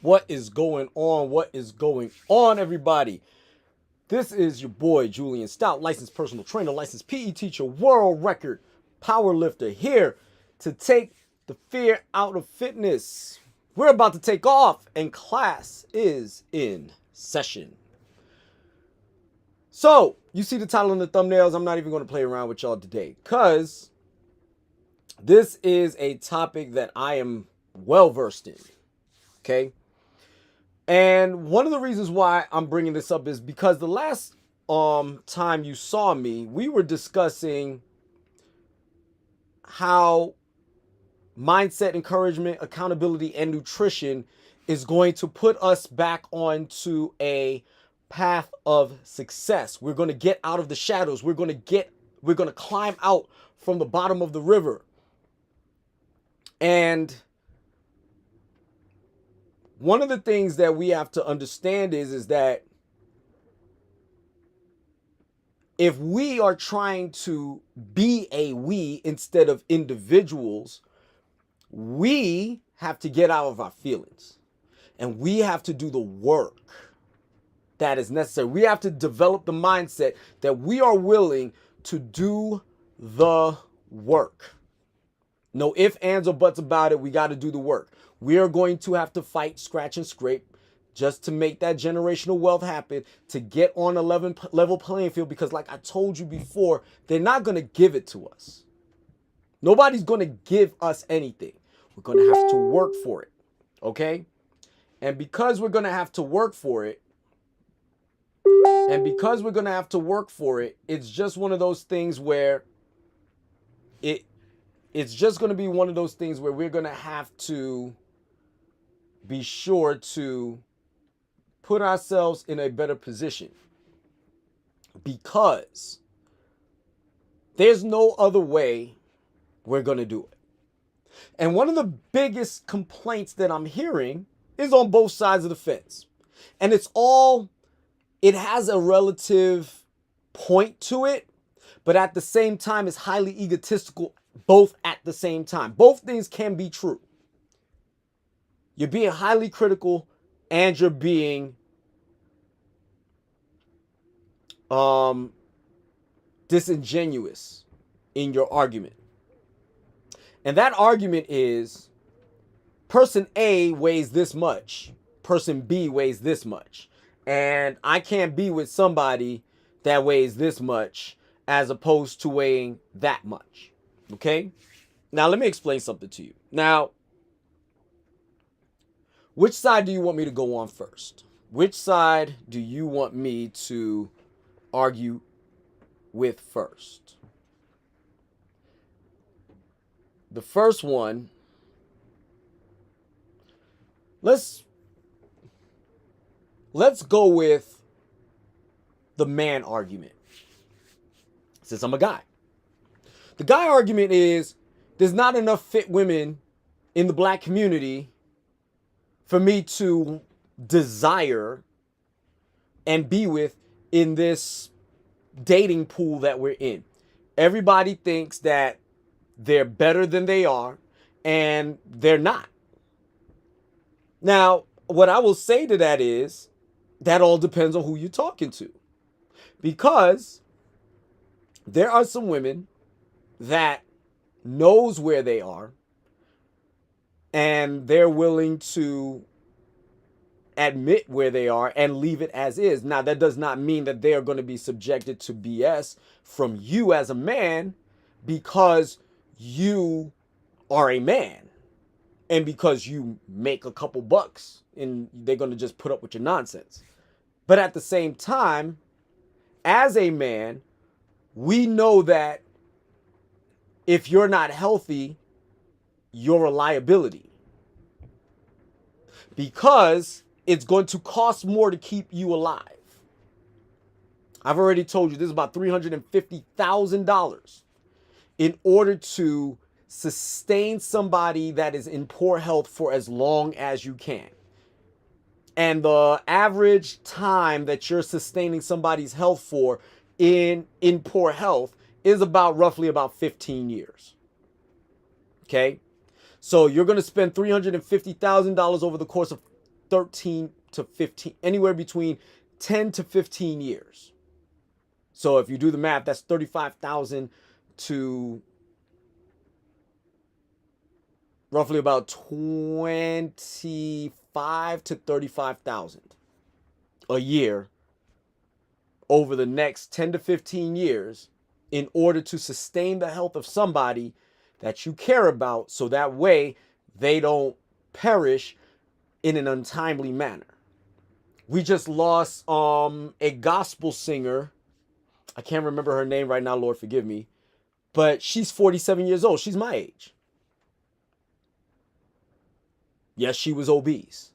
What is going on? What is going on, everybody? This is your boy, Julien Stoutt, licensed personal trainer, licensed PE teacher, world record powerlifter, here to take the fear out of fitness. We're about to take off, and class is in session. So, you see the title and the thumbnails. I'm not even going to play around with y'all today, because this is a topic that I am well versed in, okay? And one of the reasons why I'm bringing this up is because the last time you saw me, we were discussing how mindset, encouragement, accountability, and nutrition is going to put us back onto a path of success. We're going to get out of the shadows. We're going to climb out from the bottom of the river. And one of the things that we have to understand is that if we are trying to be a we instead of individuals, we have to get out of our feelings and we have to do the work that is necessary. We have to develop the mindset that we are willing to do the work. No ifs, ands, or buts about it. We got to do the work. We are going to have to fight, scratch, and scrape just to make that generational wealth happen, to get on a level playing field, because like I told you before, they're not going to give it to us. Nobody's going to give us anything. We're going to have to work for it, okay? And because we're going to have to work for it, it's just one of those things where it's just going to be one of those things where we're going to have to be sure to put ourselves in a better position, because there's no other way we're going to do it. And one of the biggest complaints that I'm hearing is on both sides of the fence. And it has a relative point to it, but at the same time, it's highly egotistical, both at the same time. Both things can be true. You're being highly critical and you're being disingenuous in your argument. And that argument is person A weighs this much, person B weighs this much. And I can't be with somebody that weighs this much as opposed to weighing that much. Okay? Now, let me explain something to you. Now, which side do you want me to go on first? Which side do you want me to argue with first? The first one, let's go with the man argument, since I'm a guy. The guy argument is there's not enough fit women in the black community for me to desire and be with in this dating pool that we're in. Everybody thinks that they're better than they are, and they're not. Now, what I will say to that is that all depends on who you're talking to, because there are some women that knows where they are and they're willing to admit where they are and leave it as is. Now, that does not mean that they are going to be subjected to BS from you as a man, because you are a man and because you make a couple bucks, and they're going to just put up with your nonsense. But at the same time, as a man, we know that if you're not healthy, you're a liability, because it's going to cost more to keep you alive. I've already told you this is about $350,000 in order to sustain somebody that is in poor health for as long as you can. And the average time that you're sustaining somebody's health for in poor health is roughly about 15 years. Okay? So you're going to spend $350,000 over the course of 13 to 15, anywhere between 10 to 15 years. So if you do the math, that's 35,000 to roughly about 25 to 35,000 a year over the next 10 to 15 years in order to sustain the health of somebody that you care about, so that way they don't perish in an untimely manner. We just lost a gospel singer. I can't remember her name right now, Lord forgive me. But she's 47 years old. She's my age. Yes, she was obese.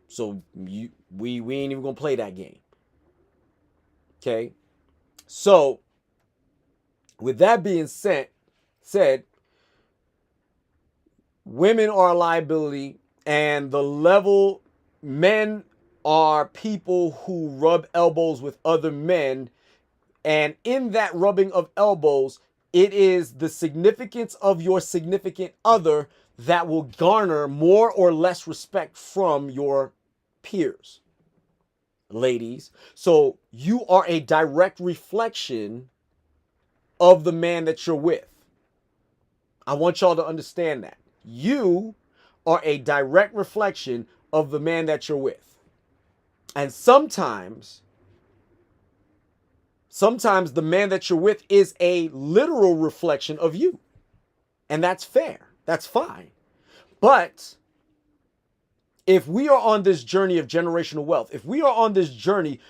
So we ain't even gonna play that game. Okay. So with that being said, women are a liability, and the level men are people who rub elbows with other men, and in that rubbing of elbows, it is the significance of your significant other that will garner more or less respect from your peers, ladies. So you are a direct reflection of the man that you're with. I want y'all to understand that. You are a direct reflection of the man that you're with. And sometimes the man that you're with is a literal reflection of you. And that's fair. That's fine. But if we are on this journey of generational wealth, if we are on this journey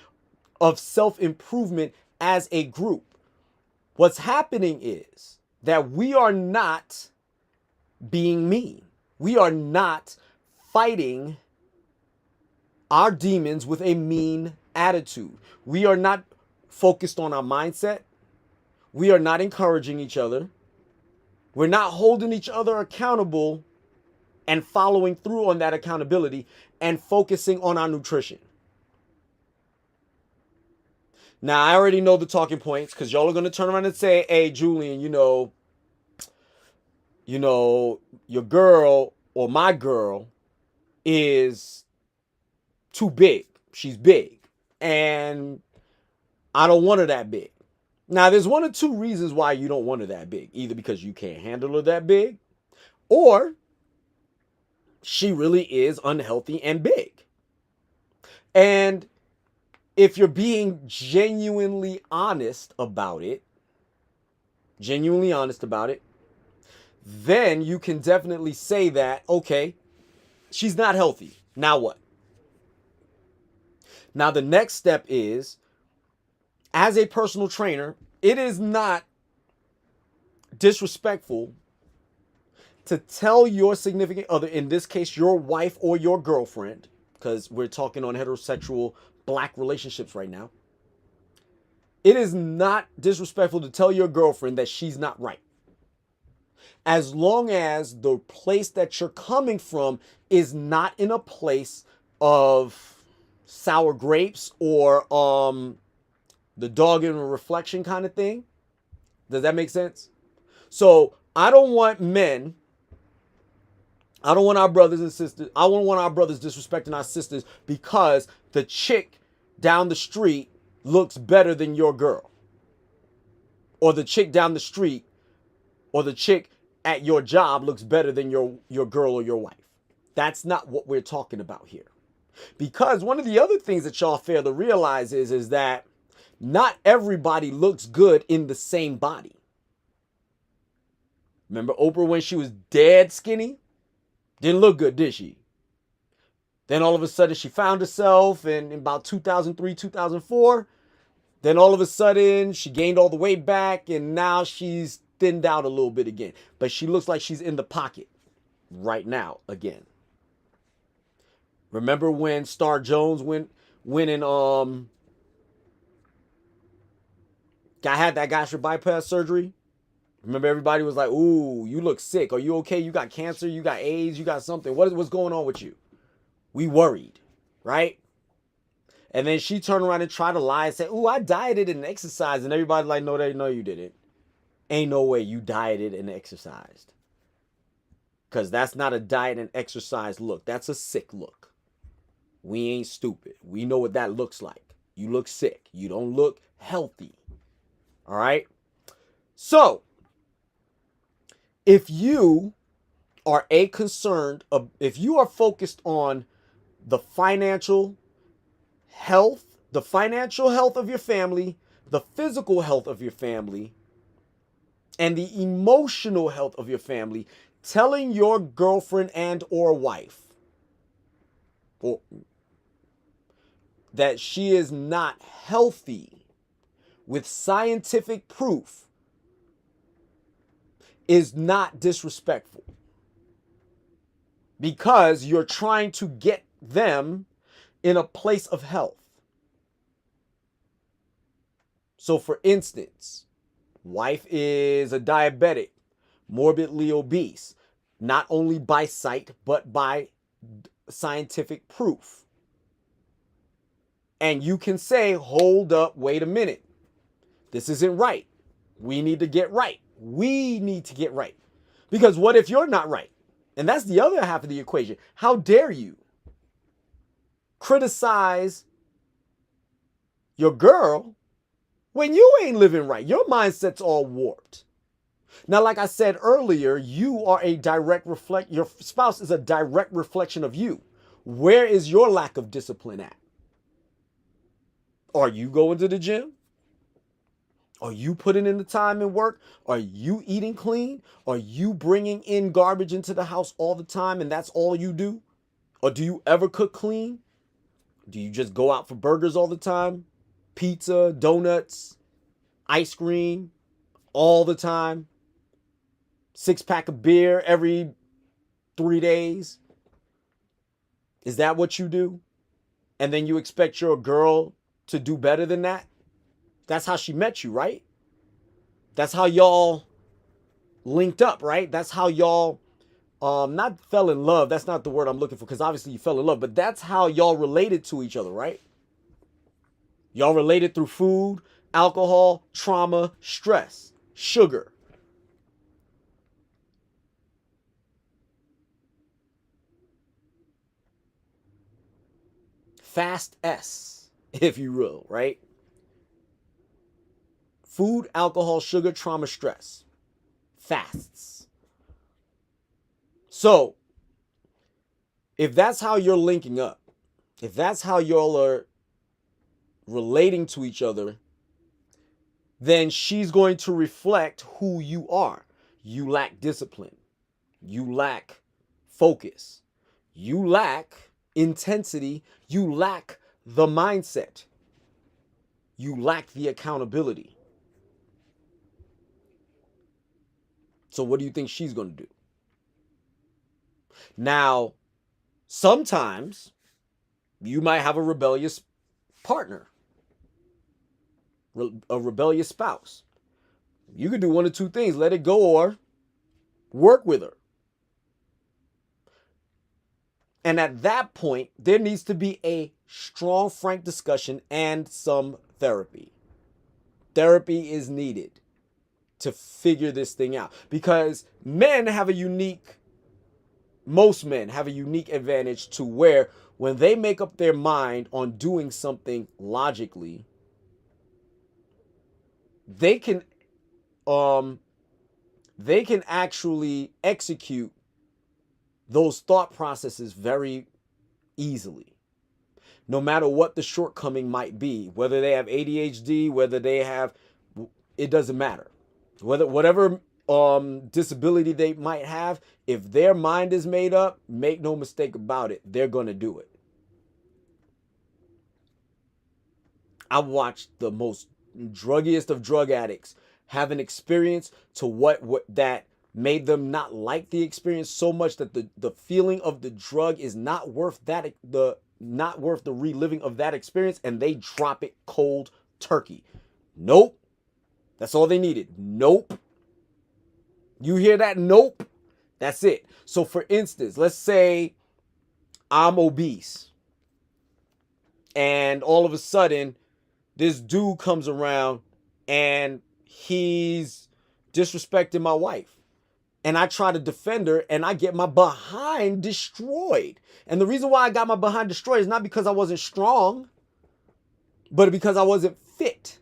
of self-improvement as a group, what's happening is that we are not being mean. We are not fighting our demons with a mean attitude. We are not focused on our mindset. We are not encouraging each other. We're not holding each other accountable and following through on that accountability and focusing on our nutrition. Now, I already know the talking points because y'all are going to turn around and say, hey, Julien, you know, your girl or my girl is too big. She's big. And I don't want her that big. Now, there's one or two reasons why you don't want her that big. Either because you can't handle her that big, or she really is unhealthy and big. And if you're being genuinely honest about it, then you can definitely say that, okay, she's not healthy. Now what? Now, the next step is, as a personal trainer, it is not disrespectful to tell your significant other, in this case, your wife or your girlfriend, because we're talking on heterosexual black relationships right now. It is not disrespectful to tell your girlfriend that she's not right. As long as the place that you're coming from is not in a place of sour grapes or the dog in a reflection kind of thing. Does that make sense? So I don't want our brothers and sisters, I don't want our brothers disrespecting our sisters because the chick down the street looks better than your girl. Or the chick down the street or the chick at your job looks better than your girl or your wife. That's not what we're talking about here. Because one of the other things that y'all fail to realize is that not everybody looks good in the same body. Remember Oprah when she was dead skinny? Didn't look good, did she? Then all of a sudden she found herself in about 2003, 2004. Then all of a sudden she gained all the weight back and now she's thinned out a little bit again. But she looks like she's in the pocket right now again. Remember when Star Jones went and had that gastric bypass surgery? Remember everybody was like, ooh, you look sick. Are you okay? You got cancer, you got AIDS, you got something. What's going on with you? We worried, right? And then she turned around and tried to lie and say, ooh, I dieted and exercised. And everybody's like, no, you didn't. Ain't no way you dieted and exercised. Because that's not a diet and exercise look. That's a sick look. We ain't stupid. We know what that looks like. You look sick. You don't look healthy. All right? So, if you are if you are focused on the financial health of your family, the physical health of your family, and the emotional health of your family, telling your girlfriend and or wife, or that she is not healthy with scientific proof is not disrespectful, because you're trying to get them in a place of health. So for instance, wife is a diabetic, morbidly obese, not only by sight, but by scientific proof. And you can say, hold up, wait a minute. This isn't right. We need to get right. We need to get right. Because what if you're not right? And that's the other half of the equation. How dare you criticize your girl when you ain't living right? Your mindset's all warped. Now, like I said earlier, you are a direct reflect. Your spouse is a direct reflection of you. Where is your lack of discipline at? Are you going to the gym? Are you putting in the time and work? Are you eating clean? Are you bringing in garbage into the house all the time and that's all you do? Or do you ever cook clean? Do you just go out for burgers all the time? Pizza, donuts, ice cream all the time? 6-pack of beer every 3 days? Is that what you do? And then you expect your girl to do better than that? That's how she met you, right? That's how y'all linked up, right? That's how y'all not fell in love. That's not the word I'm looking for, because obviously you fell in love, but that's how y'all related to each other, right? Y'all related through food, alcohol, trauma, stress, sugar. Fast S, if you will, right? Food, alcohol, sugar, trauma, stress. Fasts. So, if that's how you're linking up, if that's how y'all are relating to each other, then she's going to reflect who you are. You lack discipline. You lack focus. You lack intensity. You lack the mindset. You lack the accountability. So what do you think she's going to do? Now, sometimes you might have a rebellious partner, a rebellious spouse. You could do one of two things: let it go or work with her. And at that point, there needs to be a strong, frank discussion and some therapy. Therapy is needed to figure this thing out, because most men have a unique advantage to where when they make up their mind on doing something logically, they can actually execute those thought processes very easily, no matter what the shortcoming might be, whether they have ADHD, it doesn't matter. Whatever disability they might have, if their mind is made up, make no mistake about it, they're going to do it. I watched the most druggiest of drug addicts have an experience to what that made them not like the experience so much that the feeling of the drug is not worth the reliving of that experience, and they drop it cold turkey. Nope. That's all they needed. Nope. You hear that? Nope. That's it. So for instance, let's say I'm obese, and all of a sudden this dude comes around and he's disrespecting my wife, and I try to defend her and I get my behind destroyed. And the reason why I got my behind destroyed is not because I wasn't strong, but because I wasn't fit.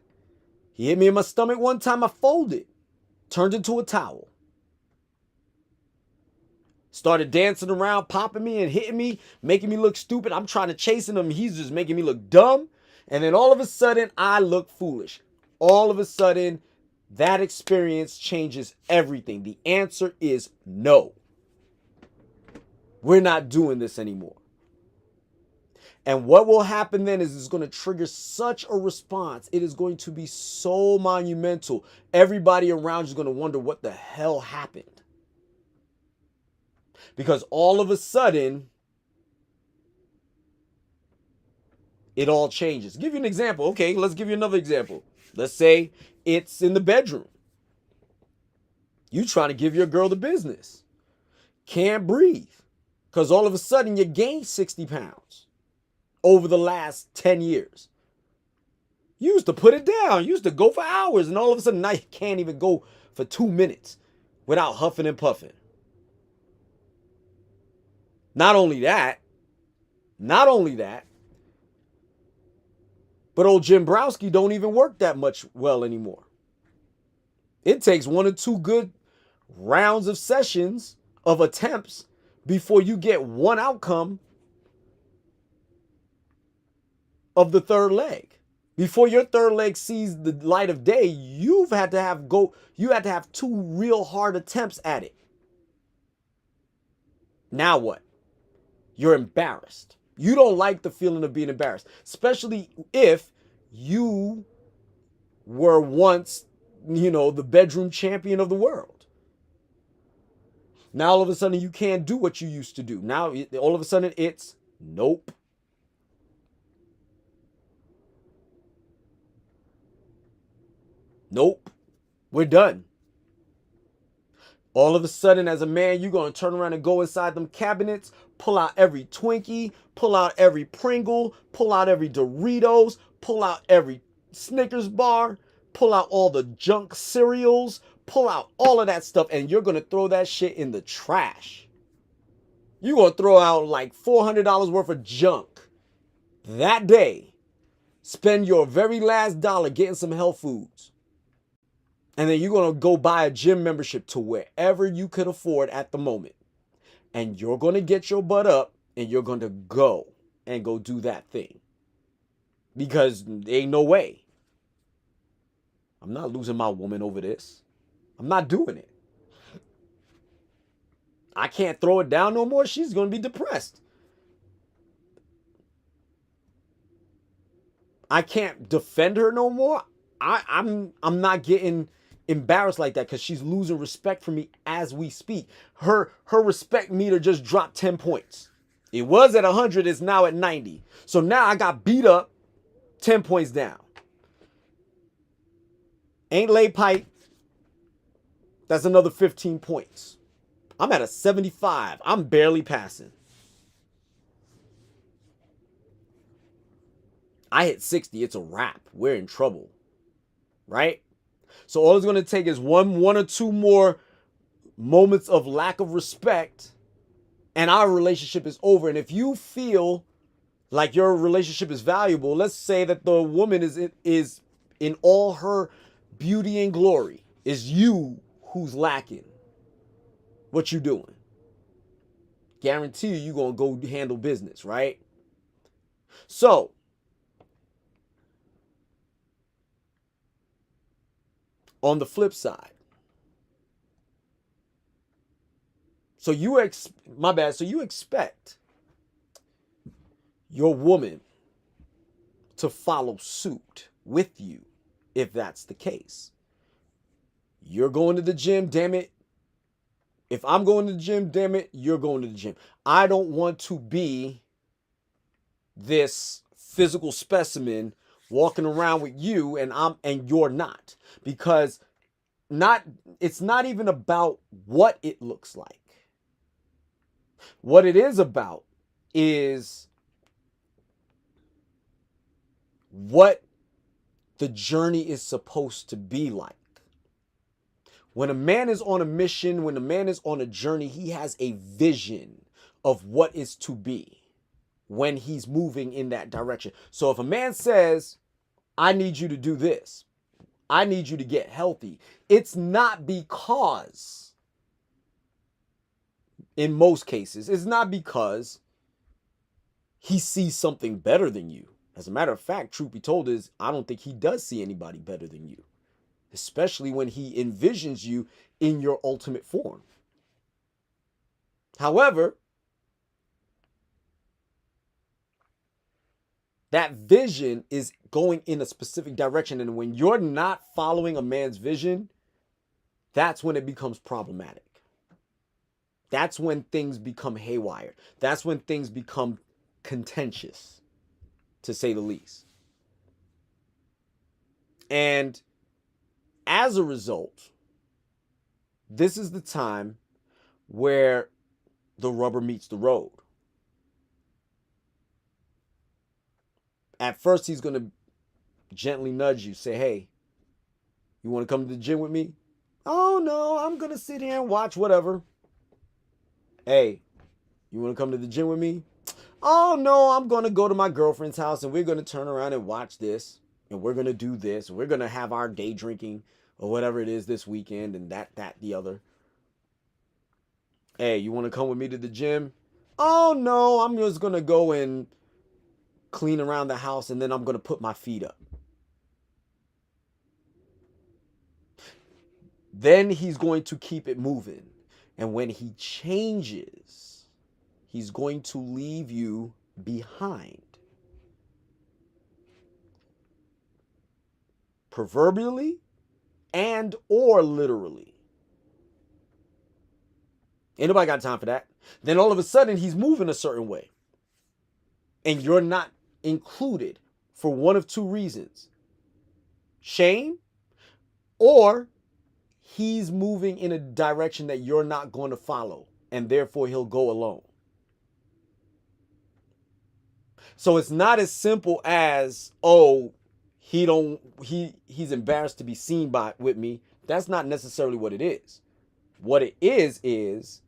He hit me in my stomach one time, I folded, turned into a towel. Started dancing around, popping me and hitting me, making me look stupid. I'm trying to chase him. He's just making me look dumb. And then all of a sudden, I look foolish. All of a sudden, that experience changes everything. The answer is no. We're not doing this anymore. And what will happen then is it's going to trigger such a response. It is going to be so monumental. Everybody around you is going to wonder what the hell happened. Because all of a sudden, it all changes. Give you an example. Okay, let's give you another example. Let's say it's in the bedroom. You trying to give your girl the business. Can't breathe. Because all of a sudden you gained 60 pounds over the last 10 years. You used to put it down. You used to go for hours. And all of a sudden now you can't even go for 2 minutes without huffing and puffing. Not only that, but old Jim Browski don't even work that much well anymore. It takes 1 or 2 good rounds of sessions of attempts before you get one outcome of the third leg. Before your third leg sees the light of day, you had to have 2 real hard attempts at it. Now what? You're embarrassed. You don't like the feeling of being embarrassed, especially if you were once, the bedroom champion of the world. Now all of a sudden you can't do what you used to do. Now all of a sudden it's nope. Nope. We're done. All of a sudden, as a man, you're going to turn around and go inside them cabinets, pull out every Twinkie, pull out every Pringle, pull out every Doritos, pull out every Snickers bar, pull out all the junk cereals, pull out all of that stuff, and you're going to throw that shit in the trash. You're going to throw out like $400 worth of junk that day. Spend your very last dollar getting some health foods. And then you're going to go buy a gym membership to wherever you could afford at the moment. And you're going to get your butt up and you're going to go do that thing. Because there ain't no way. I'm not losing my woman over this. I'm not doing it. I can't throw it down no more. She's going to be depressed. I can't defend her no more. I'm not getting embarrassed like that because she's losing respect for me as we speak. Her respect meter just dropped 10 points. It was at 100, it's now at 90. So now I got beat up, 10 points down. Ain't laid pipe. That's another 15 points. I'm at a 75. I'm barely passing. I hit 60, it's a wrap. We're in trouble. Right? So all it's going to take is one or two more moments of lack of respect and our relationship is over. And if you feel like your relationship is valuable, let's say that the woman is in all her beauty and glory. Is you who's lacking. What you doing? Guarantee you're going to go handle business, right? So, on the flip side, so you expect your woman to follow suit with you if that's the case. You're going to the gym, damn it. If I'm going to the gym, damn it, you're going to the gym. I don't want to be this physical specimen walking around with you and you're not. Because it's not even about what it looks like. What it is about is what the journey is supposed to be like. When a man is on a mission, when a man is on a journey, he has a vision of what is to be when he's moving in that direction. So if a man says, I need you to do this, I need you to get healthy, it's not because, in most cases, it's not because he sees something better than you. As a matter of fact, truth be told is, I don't think he does see anybody better than you. Especially when he envisions you in your ultimate form. However, That vision is going in a specific direction. And when you're not following a man's vision, that's when it becomes problematic. That's when things become haywire. That's when things become contentious, to say the least. And as a result, this is the time where the rubber meets the road. At first, he's going to gently nudge you, say, hey, you want to come to the gym with me? Oh, no, I'm going to sit here and watch whatever. Hey, you want to come to the gym with me? Oh, no, I'm going to go to my girlfriend's house and we're going to turn around and watch this. And we're going to do this. We're going to have our day drinking or whatever it is this weekend and that, the other. Hey, you want to come with me to the gym? Oh, no, I'm just going to go and clean around the house and then I'm going to put my feet up. Then he's going to keep it moving. And when he changes, he's going to leave you behind. Proverbially and or literally. Ain't nobody got time for that. Then all of a sudden he's moving a certain way. And you're not included for one of two reasons. Shame, or he's moving in a direction that you're not going to follow, and therefore he'll go alone. So it's not as simple as, oh, he's embarrassed to be seen with me. That's not necessarily what it is. What it is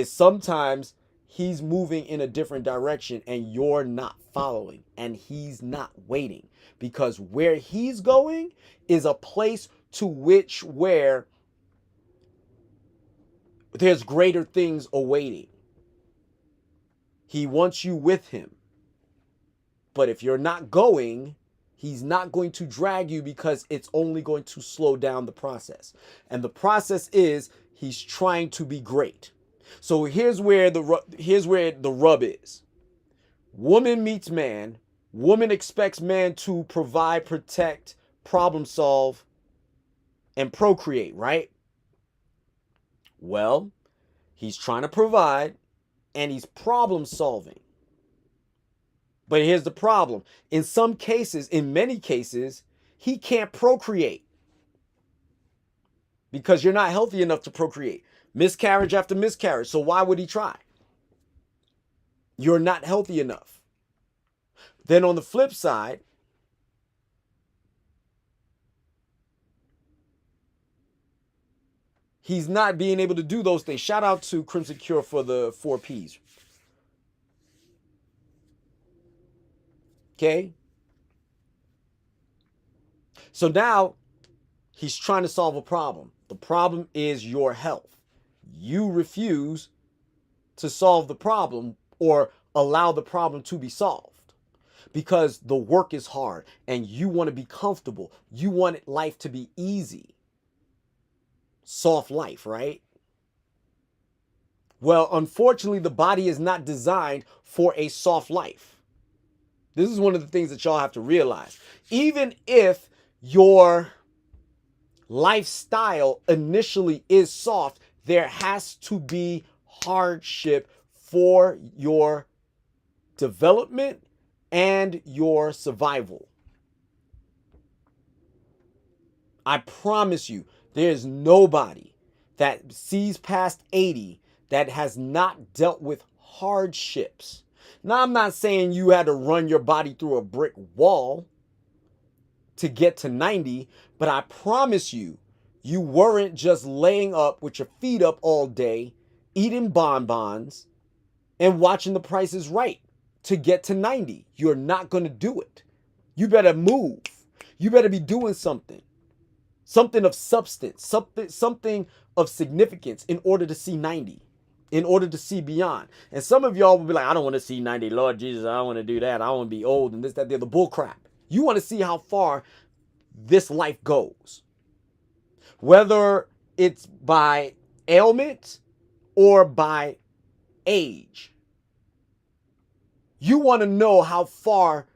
sometimes he's moving in a different direction and you're not following and he's not waiting, because where he's going is a place to which where there's greater things awaiting. He wants you with him. But if you're not going, he's not going to drag you, because it's only going to slow down the process. And the process is he's trying to be great. So here's where the rub is. Woman meets man. Woman expects man to provide, protect, problem solve, and procreate, right? Well, he's trying to provide and he's problem solving. But here's the problem. In some cases, in many cases, he can't procreate because you're not healthy enough to procreate. Miscarriage after miscarriage. So why would he try? You're not healthy enough. Then on the flip side, he's not being able to do those things. Shout out to Crimson Cure for the 4 Ps. Okay? So now he's trying to solve a problem. The problem is your health. You refuse to solve the problem or allow the problem to be solved because the work is hard and you want to be comfortable. You want life to be easy. Soft life, right? Well, unfortunately, the body is not designed for a soft life. This is one of the things that y'all have to realize. Even if your lifestyle initially is soft, there has to be hardship for your development and your survival. I promise you, there's nobody that sees past 80 that has not dealt with hardships. Now, I'm not saying you had to run your body through a brick wall to get to 90, but I promise you, you weren't just laying up with your feet up all day, eating bonbons, and watching The Price is Right to get to 90. You're not going to do it. You better move. You better be doing something. Something of substance, something of significance in order to see 90. In order to see beyond. And some of y'all will be like, I don't want to see 90. Lord Jesus, I don't want to do that. I don't want to be old and this, that, the other. Bull crap. You want to see how far this life goes. Whether it's by ailment or by age. You want to know how far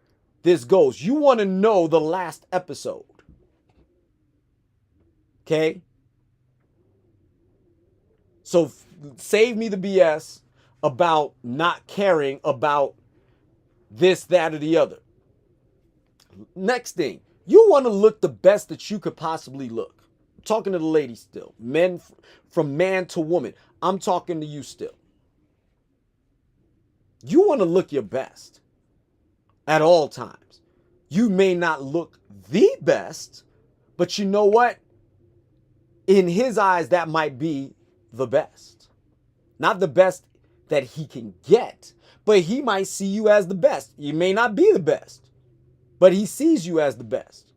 this goes. You want to know the last episode. Okay? So save me the BS about not caring about this, that, or the other. Next thing, you want to look the best that you could possibly look. I'm talking to the ladies still. Men, from man to woman. I'm talking to you still. You want to look your best at all times. You may not look the best, but you know what? In his eyes, that might be the best. Not the best that he can get, but he might see you as the best. You may not be the best, but he sees you as the best.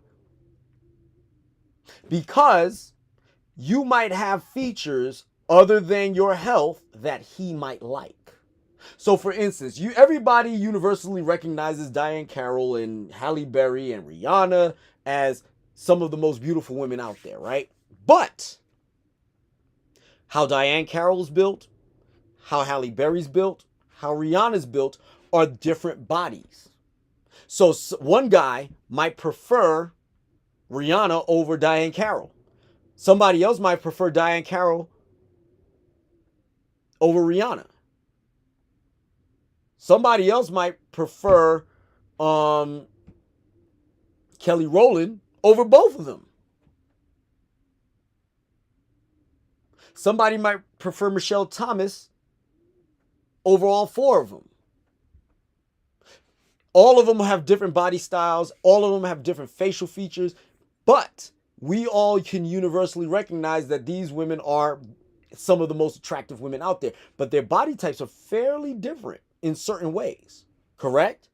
Because you might have features other than your health that he might like. So for instance, everybody universally recognizes Diane Carroll and Halle Berry and Rihanna as some of the most beautiful women out there, right? But how Diane Carroll's built, how Halle Berry's built, how Rihanna's built are different bodies. So one guy might prefer Rihanna over Diane Carroll. Somebody else might prefer Diane Carroll over Rihanna. Somebody else might prefer Kelly Rowland over both of them. Somebody might prefer Michelle Thomas over all four of them. All of them have different body styles. All of them have different facial features. But we all can universally recognize that these women are some of the most attractive women out there. But their body types are fairly different in certain ways. Correct?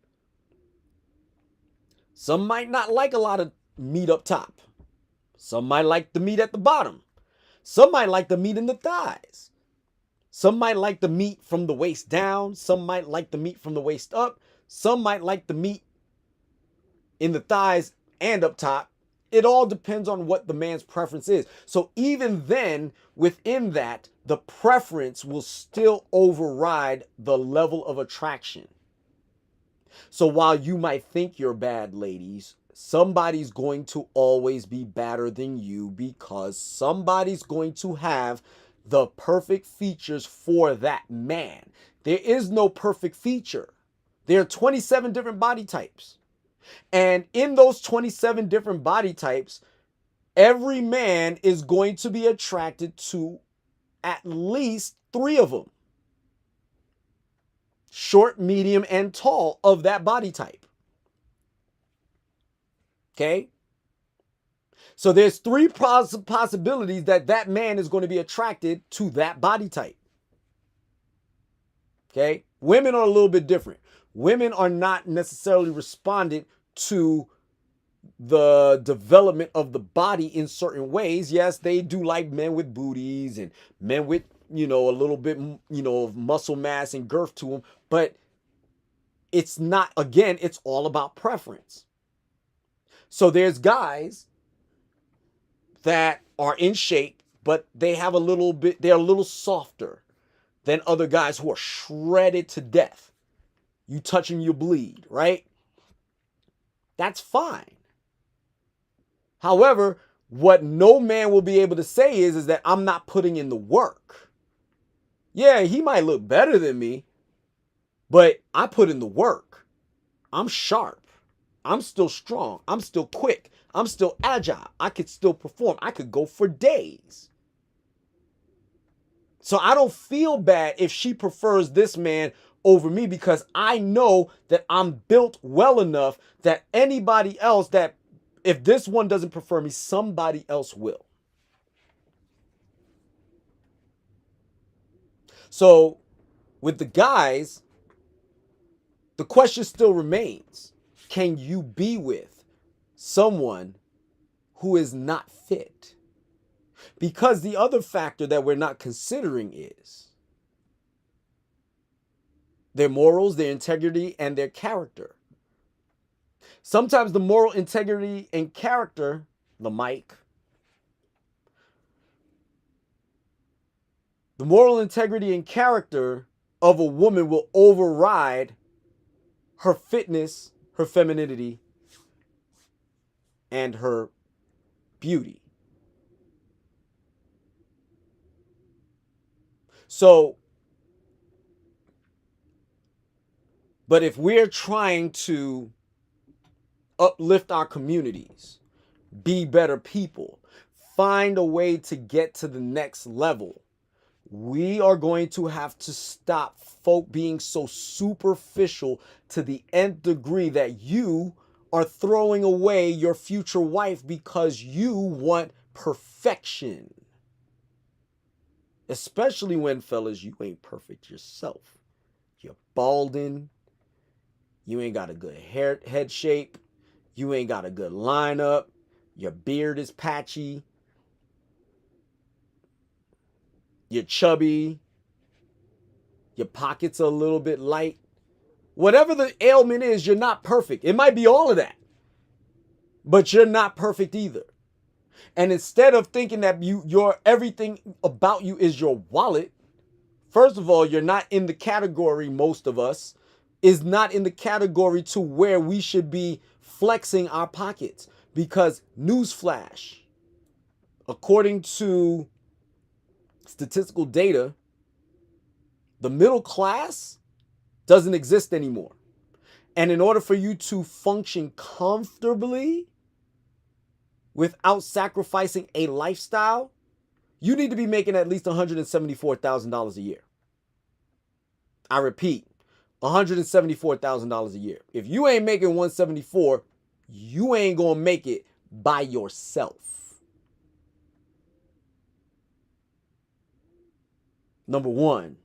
Some might not like a lot of meat up top. Some might like the meat at the bottom. Some might like the meat in the thighs. Some might like the meat from the waist down. Some might like the meat from the waist up. Some might like the meat in the thighs and up top. It all depends on what the man's preference is. So even then, within that, the preference will still override the level of attraction. So while you might think you're bad, ladies, somebody's going to always be better than you because somebody's going to have the perfect features for that man. There is no perfect feature. There are 27 different body types. And in those 27 different body types, every man is going to be attracted to at least 3 of them. Short, medium, and tall of that body type. Okay? So there's 3 possibilities that man is going to be attracted to that body type. Okay? Women are a little bit different. Women are not necessarily respondent to the development of the body in certain ways. Yes, they do like men with booties and men with, a little bit, of muscle mass and girth to them. But it's not, again, it's all about preference. So there's guys that are in shape, but they're a little softer than other guys who are shredded to death. You touch them, you bleed, right? That's fine. However, what no man will be able to say is that I'm not putting in the work. Yeah, he might look better than me, but I put in the work. I'm sharp. I'm still strong. I'm still quick. I'm still agile. I could still perform. I could go for days. So I don't feel bad if she prefers this man over me because I know that I'm built well enough that anybody else that if this one doesn't prefer me, somebody else will. So with the guys, the question still remains, can you be with someone who is not fit? Because the other factor that we're not considering is their morals, their integrity, and their character. Sometimes the moral integrity and character, the moral integrity and character of a woman will override her fitness her femininity and her beauty. So, but if we're trying to uplift our communities, be better people, find a way to get to the next level, we are going to have to stop being so superficial to the nth degree that you are throwing away your future wife because you want perfection. Especially when, fellas, you ain't perfect yourself. You're balding. You ain't got a good head shape. You ain't got a good lineup. Your beard is patchy. You're chubby. Your pockets are a little bit light. Whatever the ailment is, you're not perfect. It might be all of that, but you're not perfect either. And instead of thinking that your everything about you is your wallet, first of all, you're not in the category, most of us, is not in the category to where we should be flexing our pockets. Because, newsflash, according to statistical data, the middle class doesn't exist anymore. And in order for you to function comfortably without sacrificing a lifestyle, you need to be making at least $174,000 a year. I repeat, $174,000 a year. If you ain't making 174, you ain't gonna make it by yourself. Number one.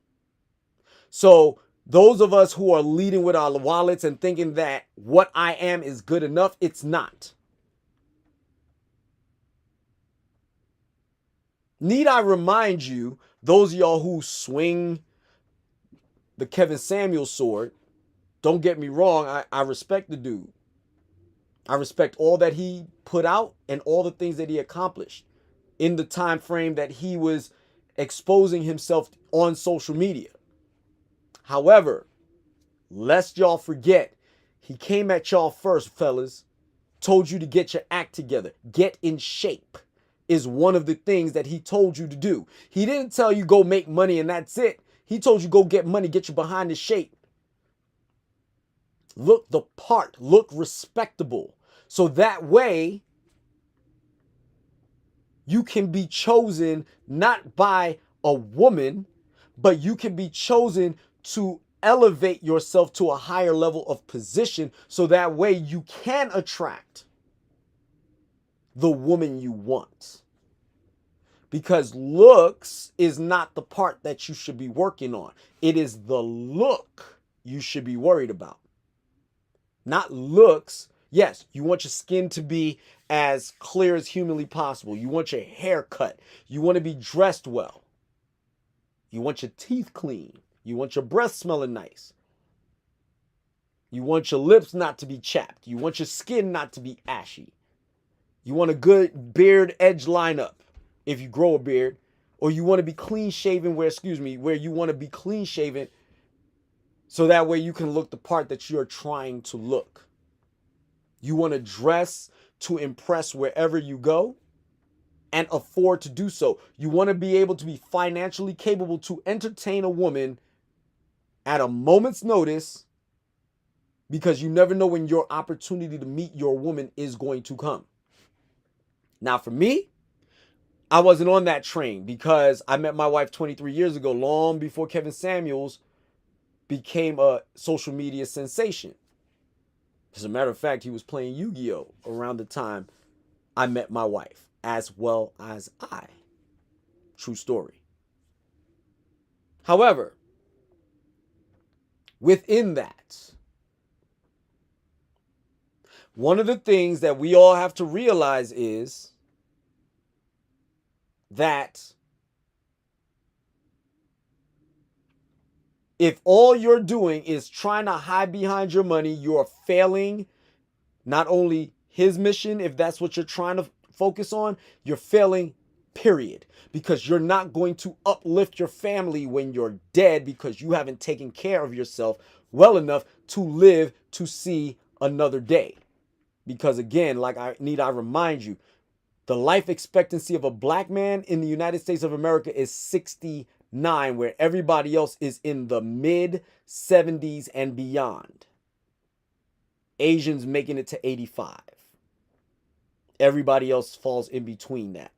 So those of us who are leading with our wallets and thinking that what I am is good enough, it's not. Need I remind you, those of y'all who swing the Kevin Samuels sword, don't get me wrong, I respect the dude. I respect all that he put out and all the things that he accomplished in the time frame that he was exposing himself on social media. However, lest y'all forget, he came at y'all first, fellas. Told you to get your act together. Get in shape is one of the things that he told you to do. He didn't tell you go make money and that's it. He told you go get money, get you behind the shape. Look the part, look respectable. So that way, you can be chosen not by a woman, but you can be chosen to elevate yourself to a higher level of position so that way you can attract the woman you want. Because looks is not the part that you should be working on. It is the look you should be worried about. Not looks. Yes, you want your skin to be as clear as humanly possible. You want your hair cut. You want to be dressed well. You want your teeth clean. You want your breath smelling nice. You want your lips not to be chapped. You want your skin not to be ashy. You want a good beard edge lineup if you grow a beard. Or you want to be clean shaven where you want to be clean shaven so that way you can look the part that you're trying to look. You want to dress to impress wherever you go and afford to do so. You want to be able to be financially capable to entertain a woman at a moment's notice because you never know when your opportunity to meet your woman is going to come. Now, for me, I wasn't on that train because I met my wife 23 years ago, long before Kevin Samuels became a social media sensation. As a matter of fact, he was playing Yu-Gi-Oh! Around the time I met my wife, as well as I. True story. However, within that, one of the things that we all have to realize is that if all you're doing is trying to hide behind your money, you're failing not only his mission, if that's what you're trying to focus on, you're failing, period. Because you're not going to uplift your family when you're dead because you haven't taken care of yourself well enough to live to see another day. Because again, like I remind you, the life expectancy of a black man in the United States of America is 69, where everybody else is in the mid 70s and beyond. Asians making it to 85. Everybody else falls in between that.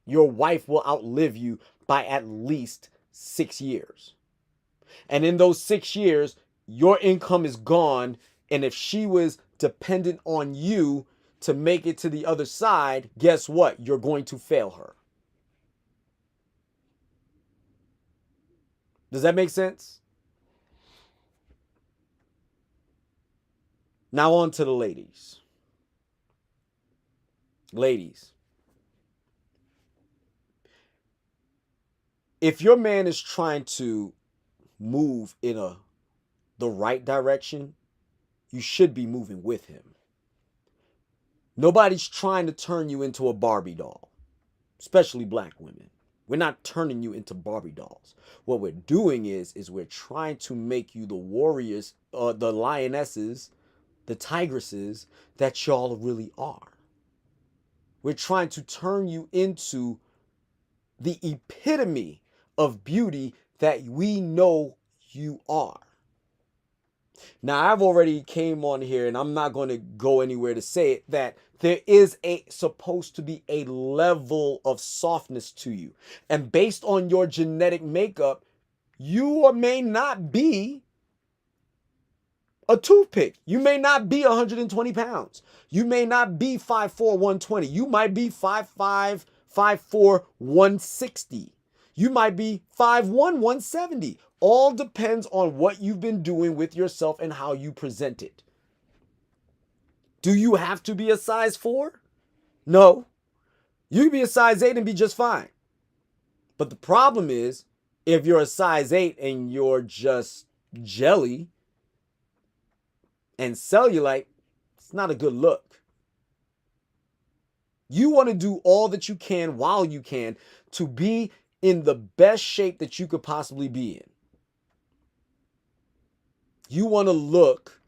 Your wife will outlive you by at least 6 years. And in those 6 years, your income is gone. And if she was dependent on you to make it to the other side, guess what? You're going to fail her. Does that make sense? Now on to the ladies. Ladies, if your man is trying to move in the right direction, you should be moving with him. Nobody's trying to turn you into a Barbie doll, especially black women. We're not turning you into Barbie dolls. What we're doing is we're trying to make you the warriors, the lionesses, the tigresses that y'all really are. We're trying to turn you into the epitome of beauty that we know you are. Now, I've already came on here, and I'm not going to go anywhere to say it, that there is supposed to be a level of softness to you. And based on your genetic makeup, you may not be a toothpick. You may not be 120 pounds. You may not be 5'4", 120. You might be 5'5", 5'4", 160. You might be 5'1", 170. All depends on what you've been doing with yourself and how you present it. Do you have to be a size 4? No. You can be a size 8 and be just fine. But the problem is, if you're a size 8 and you're just jelly and cellulite, it's not a good look. You want to do all that you can while you can to be in the best shape that you could possibly be in. You want to look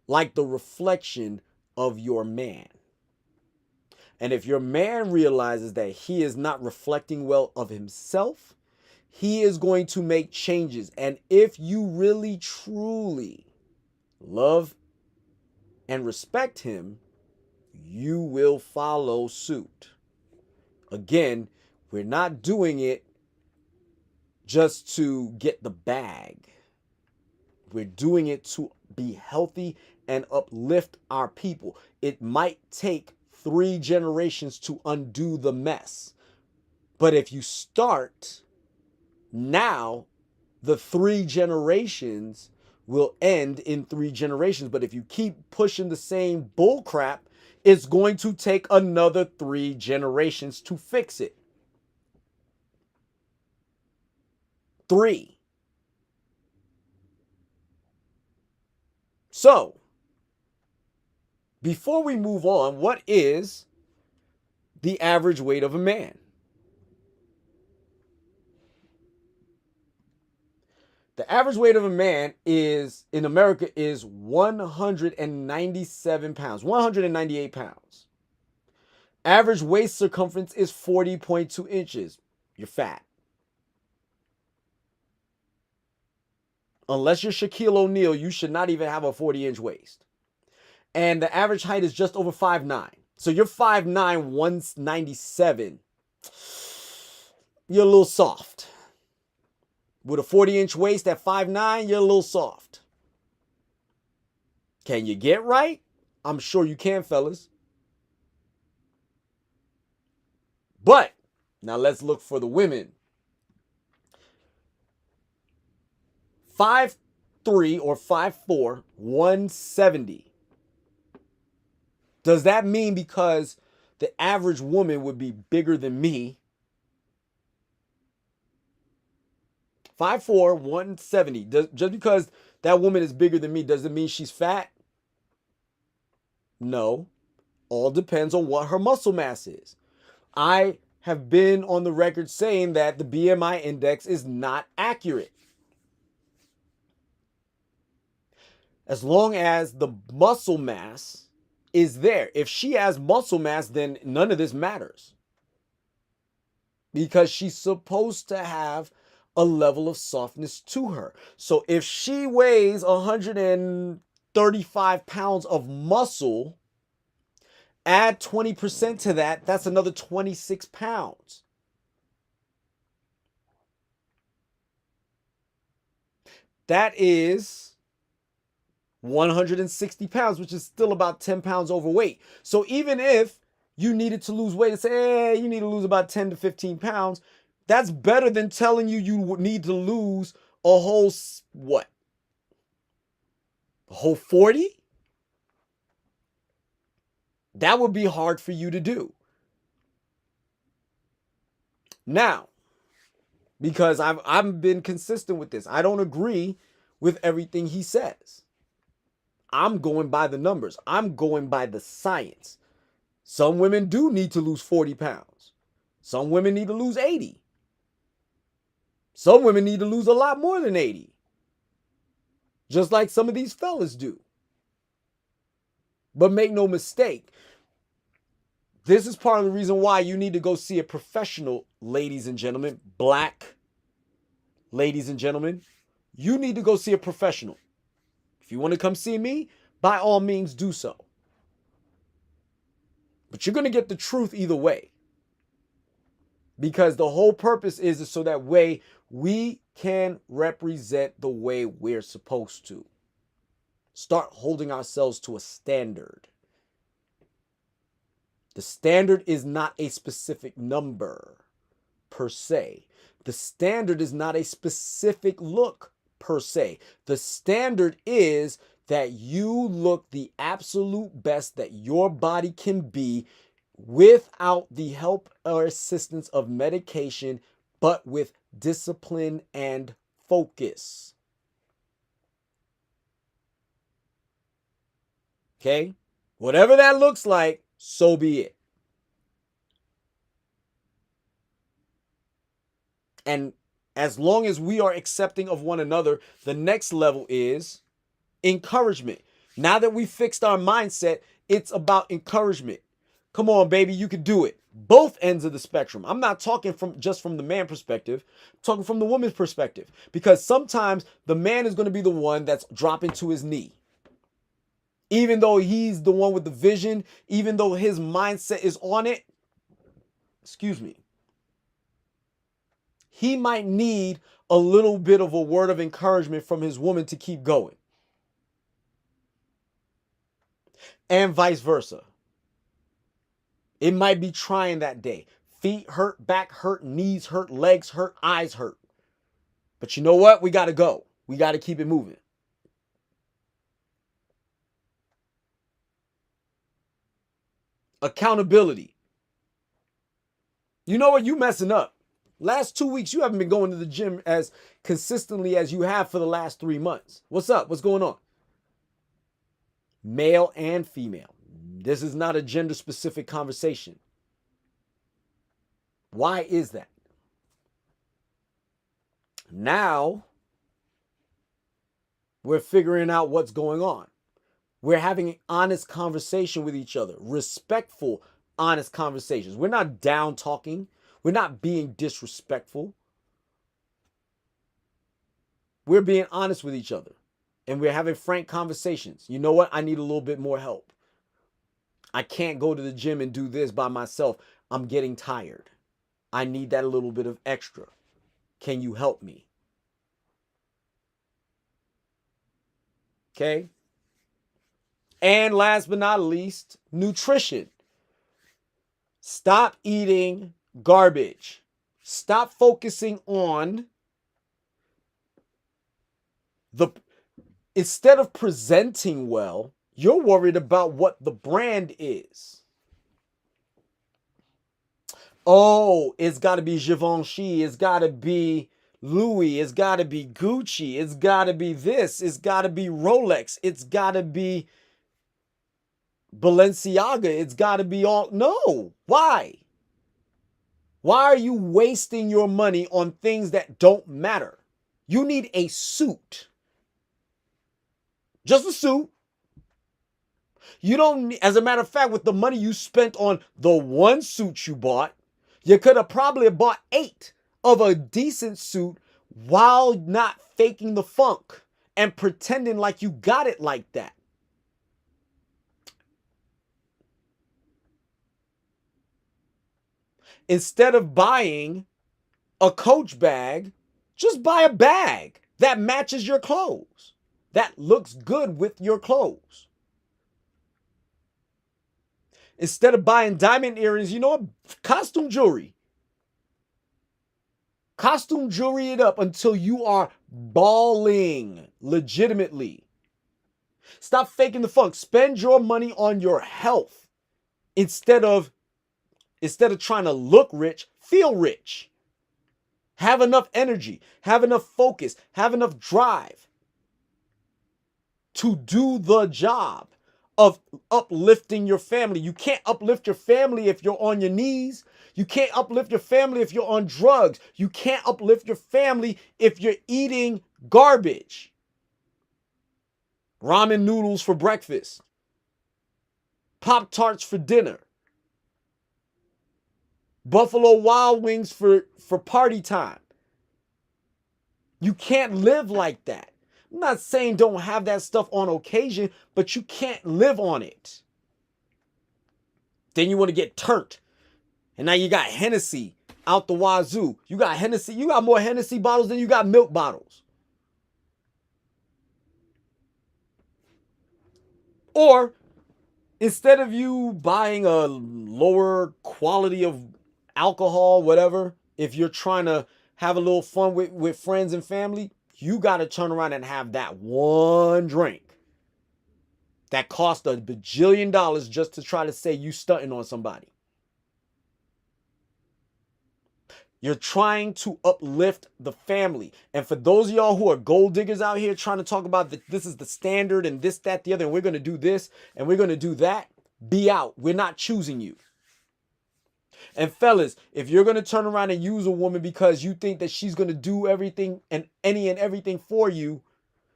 like the reflection of your man. And if your man realizes that he is not reflecting well of himself, he is going to make changes. And if you really, truly love and respect him, you will follow suit. Again, we're not doing it just to get the bag. We're doing it to be healthy and uplift our people. It might take 3 generations to undo the mess. But if you start now, the 3 generations will end in 3 generations. But if you keep pushing the same bull crap, it's going to take another 3 generations to fix it. 3. So, before we move on, what is the average weight of a man? The average weight of a man is, in America, is 197 pounds, 198 pounds. Average waist circumference is 40.2 inches. You're fat. Unless you're Shaquille O'Neal, you should not even have a 40-inch waist. And the average height is just over 5'9". So you're 5'9", 197. You're a little soft. With a 40-inch waist at 5'9", you're a little soft. Can you get right? I'm sure you can, fellas. But now let's look for the women. 5'3" or 5'4", 170. Does that mean because the average woman would be bigger than me? 5'4", 170. Just because that woman is bigger than me, does it mean she's fat? No. All depends on what her muscle mass is. I have been on the record saying that the BMI index is not accurate. As long as the muscle mass is there. If she has muscle mass, then none of this matters. Because she's supposed to have a level of softness to her. So if she weighs 135 pounds of muscle, add 20% to that, that's another 26 pounds. That is 160 pounds, which is still about 10 pounds overweight. So even if you needed to lose weight and say, hey, you need to lose about 10 to 15 pounds, that's better than telling you you need to lose a whole, what? A whole 40? That would be hard for you to do. Now, because I've been consistent with this, I don't agree with everything he says. I'm going by the numbers. I'm going by the science. Some women do need to lose 40 pounds. Some women need to lose 80. Some women need to lose a lot more than 80. Just like some of these fellas do. But make no mistake, this is part of the reason why you need to go see a professional, ladies and gentlemen. Black ladies and gentlemen, you need to go see a professional. If you want to come see me, by all means do so. But you're going to get the truth either way. Because the whole purpose is so that way we can represent the way we're supposed to. Start holding ourselves to a standard. The standard is not a specific number per se. The standard is not a specific look per se. The standard is that you look the absolute best that your body can be without the help or assistance of medication, but with discipline and focus. Okay? Whatever that looks like, so be it. And as long as we are accepting of one another, the next level is encouragement. Now that we fixed our mindset, it's about encouragement. Come on, baby, you can do it. Both ends of the spectrum. I'm not talking just from the man perspective, I'm talking from the woman's perspective. Because sometimes the man is going to be the one that's dropping to his knee. Even though he's the one with the vision, even though his mindset is on it, excuse me, he might need a little bit of a word of encouragement from his woman to keep going. And vice versa. It might be trying that day. Feet hurt, back hurt, knees hurt, legs hurt, eyes hurt. But you know what? We got to go. We got to keep it moving. Accountability. You know what? You messing up. Last 2 weeks, you haven't been going to the gym as consistently as you have for the last 3 months. What's up? What's going on? Male and female. This is not a gender-specific conversation. Why is that? Now, we're figuring out what's going on. We're having an honest conversation with each other. Respectful, honest conversations. We're not down talking. We're not being disrespectful. We're being honest with each other. And we're having frank conversations. You know what? I need a little bit more help. I can't go to the gym and do this by myself. I'm getting tired. I need that little bit of extra. Can you help me? Okay. And last but not least, nutrition. Stop eating garbage. Stop focusing on instead of presenting well, you're worried about what the brand is. Oh, it's got to be Givenchy. It's got to be Louis. It's got to be Gucci. It's got to be this. It's got to be Rolex. It's got to be Balenciaga. It's got to be all. No. Why? Why are you wasting your money on things that don't matter? You need a suit. Just a suit. You don't, as a matter of fact, with the money you spent on the one suit you bought, you could have probably bought 8 of a decent suit while not faking the funk and pretending like you got it like that. Instead of buying a Coach bag, just buy a bag that matches your clothes, that looks good with your clothes. Instead of buying diamond earrings, you know what? Costume jewelry. Costume jewelry it up until you are balling legitimately. Stop faking the funk. Spend your money on your health instead of trying to look rich, feel rich. Have enough energy, have enough focus, have enough drive to do the job of uplifting your family. You can't uplift your family if you're on your knees. You can't uplift your family if you're on drugs. You can't uplift your family if you're eating garbage. Ramen noodles for breakfast. Pop-Tarts for dinner. Buffalo Wild Wings for party time. You can't live like that. I'm not saying don't have that stuff on occasion, but you can't live on it. Then you want to get turned. And now you got Hennessy out the wazoo. You got Hennessy. You got more Hennessy bottles than you got milk bottles. Or instead of you buying a lower quality of alcohol, whatever, if you're trying to have a little fun with friends and family, you got to turn around and have that one drink that cost $1 bajillion just to try to say you stunting on somebody. You're trying to uplift the family. And for those of y'all who are gold diggers out here trying to talk about this is the standard and this, that, the other, and we're going to do this and we're going to do that, be out. We're not choosing you. And fellas, if you're going to turn around and use a woman because you think that she's going to do everything and everything for you,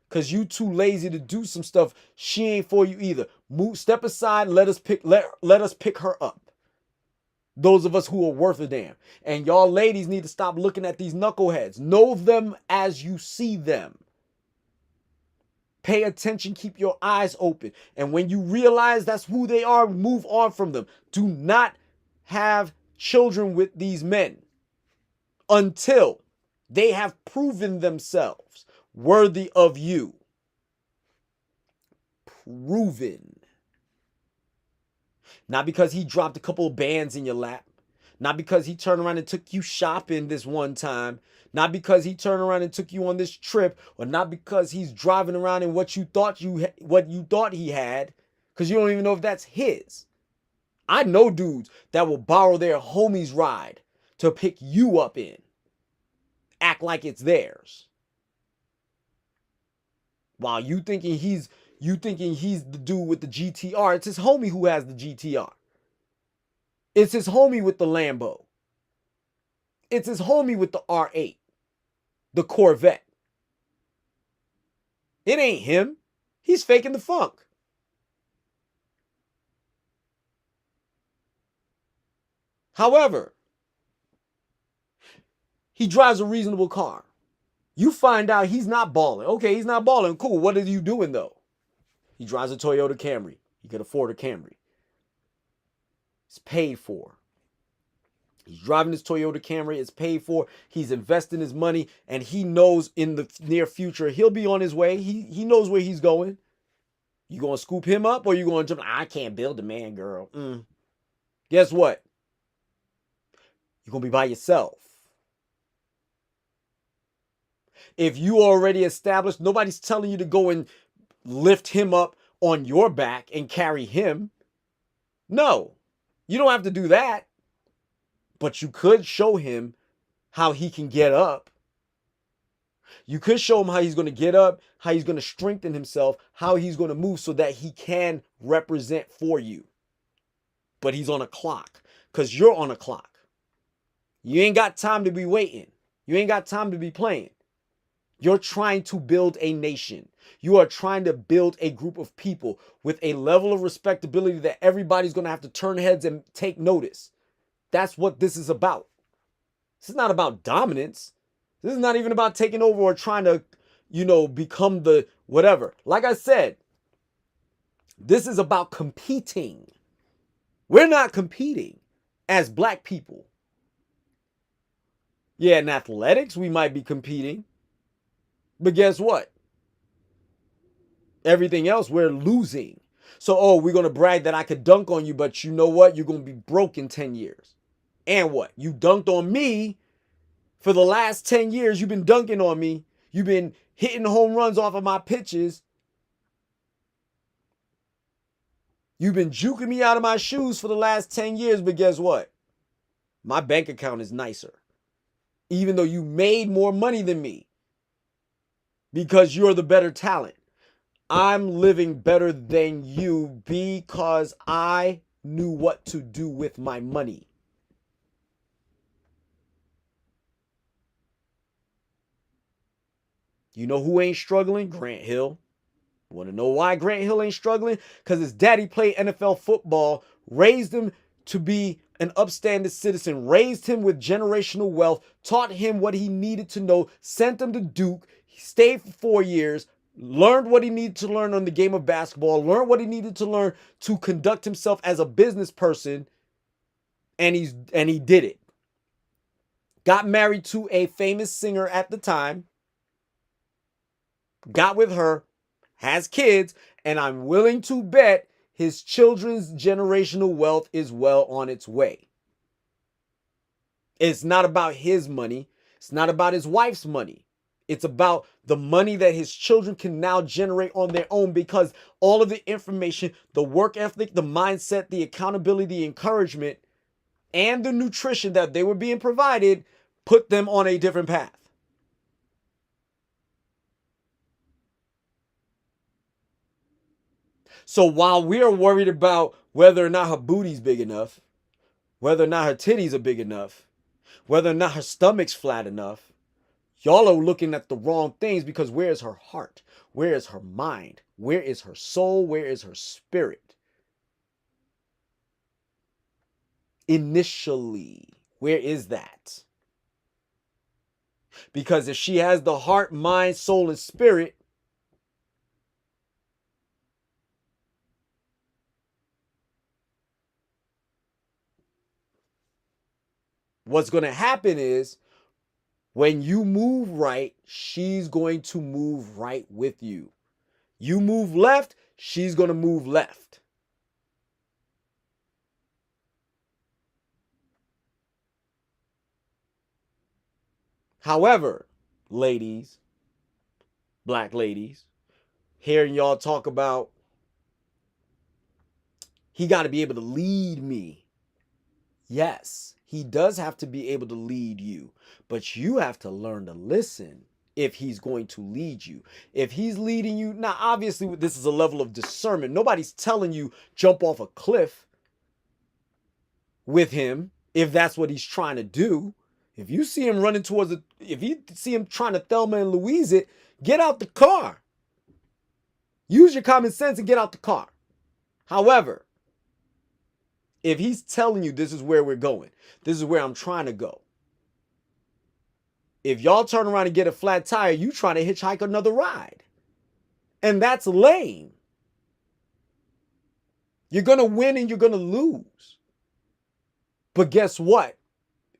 because you too lazy to do some stuff, she ain't for you either. Step aside, let us pick her up. Those of us who are worth a damn. And y'all ladies need to stop looking at these knuckleheads. Know them as you see them. Pay attention, keep your eyes open. And when you realize that's who they are, move on from them. Do not have children with these men until they have proven themselves worthy of you. Proven. Not because he dropped a couple of bands in your lap. Not because he turned around and took you shopping this one time. Not because he turned around and took you on this trip. Or not because he's driving around in what you thought he had. Because you don't even know if that's his. I know dudes that will borrow their homie's ride to pick you up in. Act like it's theirs. While you thinking he's the dude with the GTR, it's his homie who has the GTR. It's his homie with the Lambo. It's his homie with the R8, the Corvette. It ain't him. He's faking the funk. However, he drives a reasonable car. You find out he's not balling. Okay, he's not balling. Cool. What are you doing though? He drives a Toyota Camry. He could afford a Camry. It's paid for. He's driving his Toyota Camry. It's paid for. He's investing his money, and he knows in the near future he'll be on his way. He knows where he's going. You gonna scoop him up, or you gonna jump? I can't build a man, girl. Guess what? You're gonna be by yourself. If you already established, nobody's telling you to go and lift him up on your back and carry him. No, you don't have to do that. But you could show him how he can get up. You could show him how he's going to get up, how he's going to strengthen himself, how he's going to move so that he can represent for you. But he's on a clock because you're on a clock. You ain't got time to be waiting. You ain't got time to be playing. You're trying to build a nation. You are trying to build a group of people with a level of respectability that everybody's going to have to turn heads and take notice. That's what this is about. This is not about dominance. This is not even about taking over or trying to, become the whatever. Like I said, this is about competing. We're not competing as black people. Yeah, in athletics, we might be competing. But guess what? Everything else, we're losing. So, we're going to brag that I could dunk on you, but you know what? You're going to be broke in 10 years. And what? You dunked on me for the last 10 years. You've been dunking on me. You've been hitting home runs off of my pitches. You've been juking me out of my shoes for the last 10 years. But guess what? My bank account is nicer. Even though you made more money than me. Because you're the better talent. I'm living better than you because I knew what to do with my money. You know who ain't struggling? Grant Hill. Want to know why Grant Hill ain't struggling? Because his daddy played NFL football, raised him to be an upstanding citizen, raised him with generational wealth, taught him what he needed to know, sent him to Duke. He stayed for 4 years, learned what he needed to learn on the game of basketball, learned what he needed to learn to conduct himself as a business person, and he did it. Got married to a famous singer at the time, got with her, has kids, and I'm willing to bet his children's generational wealth is well on its way. It's not about his money. It's not about his wife's money. It's about the money that his children can now generate on their own because all of the information, the work ethic, the mindset, the accountability, the encouragement, and the nutrition that they were being provided put them on a different path. So while we are worried about whether or not her booty's big enough, whether or not her titties are big enough, whether or not her stomach's flat enough, y'all are looking at the wrong things because where is her heart? Where is her mind? Where is her soul? Where is her spirit? Initially, where is that? Because if she has the heart, mind, soul, and spirit, what's going to happen is when you move right, she's going to move right with you. You move left, she's going to move left. However, ladies, black ladies, hearing y'all talk about he got to be able to lead me. Yes, he does have to be able to lead you, but you have to learn to listen if he's going to lead you. If he's leading you, now obviously this is a level of discernment. Nobody's telling you jump off a cliff with him if that's what he's trying to do. If you see him running towards it, if you see him trying to Thelma and Louise it, get out the car. Use your common sense and get out the car. However, if he's telling you this is where we're going, this is where I'm trying to go. If y'all turn around and get a flat tire, you trying to hitchhike another ride. And that's lame. You're going to win and you're going to lose. But guess what?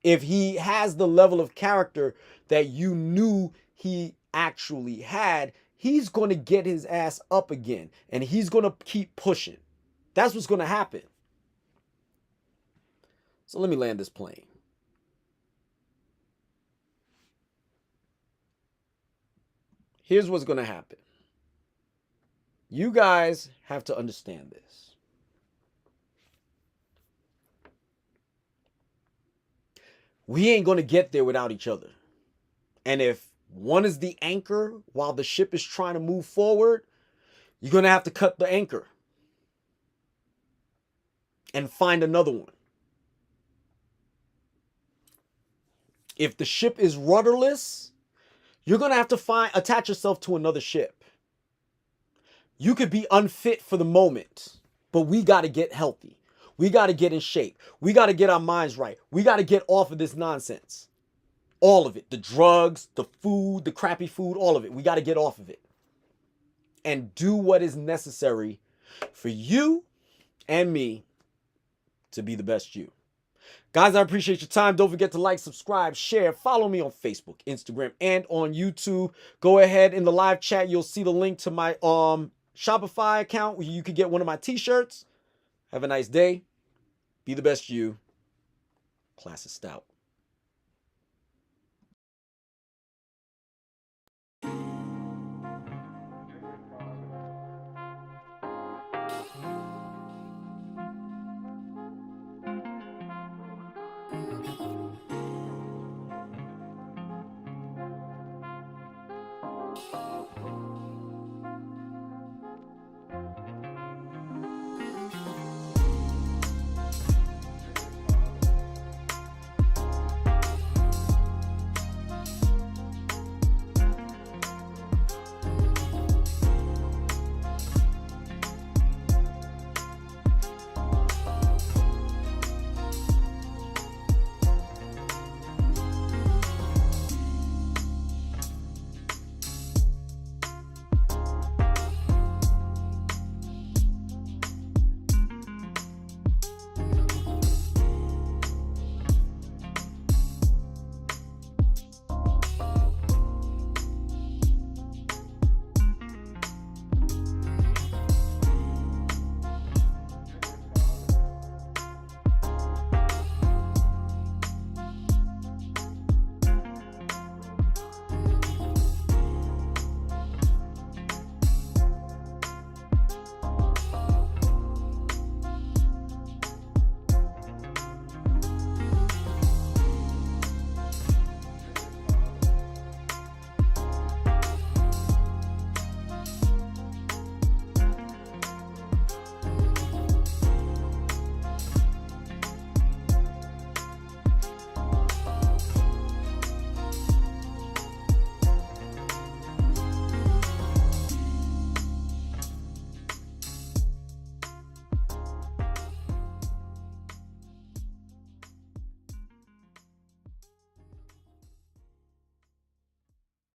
If he has the level of character that you knew he actually had, he's going to get his ass up again. And he's going to keep pushing. That's what's going to happen. So let me land this plane. Here's what's going to happen. You guys have to understand this. We ain't going to get there without each other. And if one is the anchor while the ship is trying to move forward, you're going to have to cut the anchor and find another one. If the ship is rudderless, you're going to have to attach yourself to another ship. You could be unfit for the moment, but we got to get healthy. We got to get in shape. We got to get our minds right. We got to get off of this nonsense. All of it. The drugs, the food, the crappy food, all of it. We got to get off of it. And do what is necessary for you and me to be the best you. Guys, I appreciate your time. Don't forget to like, subscribe, share. Follow me on Facebook, Instagram, and on YouTube. Go ahead in the live chat. You'll see the link to my Shopify account where you could get one of my t-shirts. Have a nice day. Be the best you. Class is Stoutt.